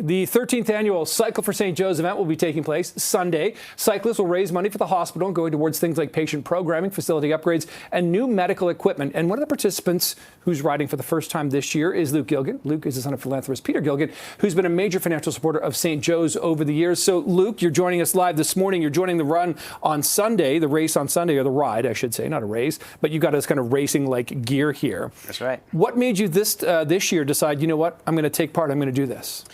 The 13th annual Cycle for St. Joe's event will be taking place Sunday. Cyclists will raise money for the hospital, going towards things like patient programming, facility upgrades, and new medical equipment. And one of the participants who's riding for the first time this year is Luke Gilgan. Luke is the son of philanthropist Peter Gilgan, who's been a major financial supporter of St. Joe's over the years. So, Luke, you're joining us live this morning. You're joining the run on Sunday, the race on Sunday, or the ride, I should say, not a race, but you got us kind of racing-like gear here. That's right. What made you this year decide, you know what, I'm going to take part, I'm going to do this?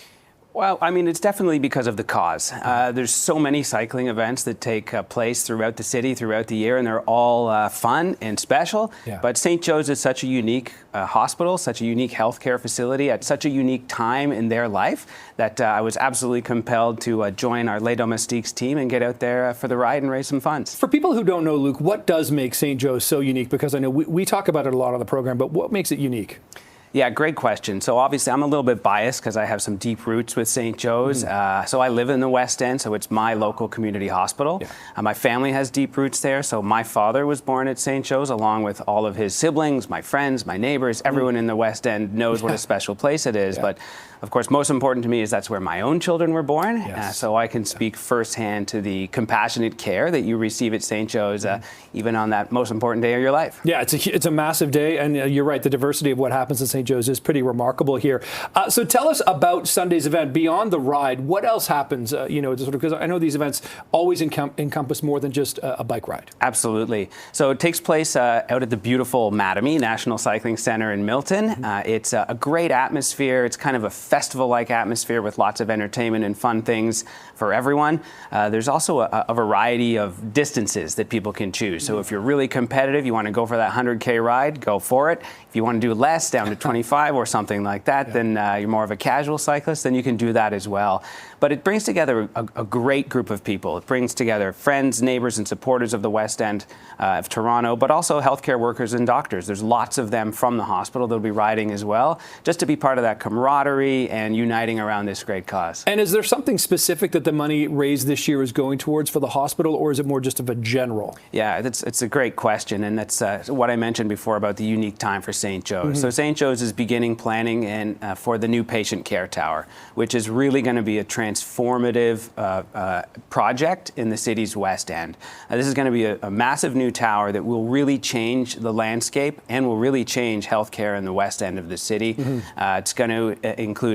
Well, I mean, it's definitely because of the cause. There's so many cycling events that take place throughout the city, throughout the year, and they're all fun and special. Yeah. But St. Joe's is such a unique hospital, such a unique healthcare facility at such a unique time in their life that I was absolutely compelled to join our Les Domestiques team and get out there for the ride and raise some funds. For people who don't know, Luke, what does make St. Joe's so unique? Because I know we talk about it a lot on the program, but what makes it unique? Yeah, great question. So obviously I'm a little bit biased because I have some deep roots with St. Joe's. So I live in the West End, so it's my local community hospital. Yeah. My family has deep roots there. So my father was born at St. Joe's along with all of his siblings, my friends, my neighbors. Everyone in the West End knows what a special place it is. Yeah. But of course, most important to me is that's where my own children were born. Yes. So I can speak firsthand to the compassionate care that you receive at St. Joe's, even on that most important day of your life. Yeah, it's a massive day, and you're right, the diversity of what happens at St. Joe's is pretty remarkable here. So tell us about Sunday's event. Beyond the ride, what else happens, because I know these events always encompass more than just a bike ride. Absolutely. So it takes place out at the beautiful Mattamy National Cycling Center in Milton. It's a great atmosphere. It's kind of a festival-like atmosphere with lots of entertainment and fun things for everyone. There's also a variety of distances that people can choose. So if you're really competitive, you want to go for that 100K ride, go for it. If you want to do less, down to 25 or something like that, then you're more of a casual cyclist, then you can do that as well. But it brings together a great group of people. It brings together friends, neighbors, and supporters of the West End of Toronto, but also healthcare workers and doctors. There's lots of them from the hospital that'll be riding as well, just to be part of that camaraderie and uniting around this great cause. And is there something specific that the money raised this year is going towards for the hospital, or is it more just of a general? Yeah, it's a great question, and that's what I mentioned before about the unique time for St. Joe's. So St. Joe's is beginning planning for the new patient care tower, which is really going to be a transformative project in the city's West End. This is going to be a massive new tower that will really change the landscape and will really change healthcare in the West End of the city. It's going to include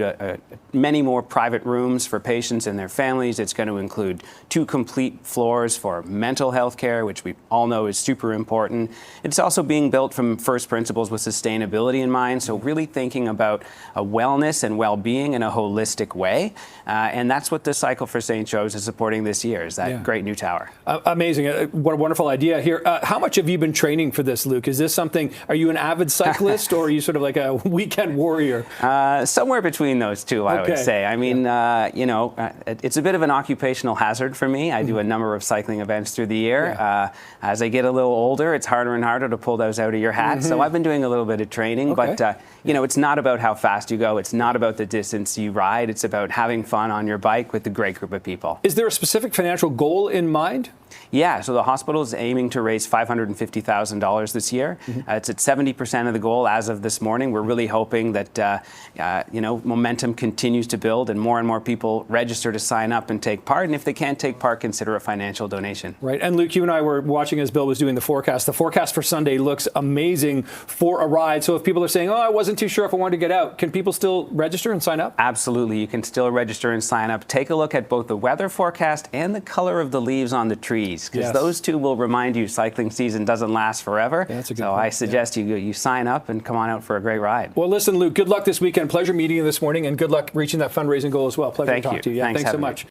many more private rooms for patients and their families. It's going to include 2 complete floors for mental health care, which we all know is super important. It's also being built from first principles with sustainability in mind, so really thinking about wellness and well-being in a holistic way. And that's what the Cycle for St. Joe's is supporting this year, is that great new tower. Amazing. What a wonderful idea here. How much have you been training for this, Luke? Is this something, are you an avid cyclist or are you sort of like a weekend warrior? Somewhere between those two, I would say. I mean, it's a bit of an occupational hazard for me. I do a number of cycling events through the year. As I get a little older, it's harder and harder to pull those out of your hat. So I've been doing a little bit of training, but it's not about how fast you go. It's not about the distance you ride. It's about having fun on your bike with a great group of people. Is there a specific financial goal in mind? Yeah, so the hospital is aiming to raise $550,000 this year. It's at 70% of the goal as of this morning. We're really hoping that momentum continues to build and more people register to sign up and take part. And if they can't take part, consider a financial donation. Right. And Luke, you and I were watching as Bill was doing the forecast. The forecast for Sunday looks amazing for a ride. So if people are saying, oh, I wasn't too sure if I wanted to get out, can people still register and sign up? Absolutely. You can still register and sign up. Take a look at both the weather forecast and the color of the leaves on the trees, because those two will remind you cycling season doesn't last forever. Yeah, that's a good point. I suggest you sign up and come on out for a great ride. Well, listen, Luke, good luck this weekend. Pleasure meeting you this morning, and good luck reaching that fundraising goal as well. Pleasure to talk to you. Yeah, thanks so much.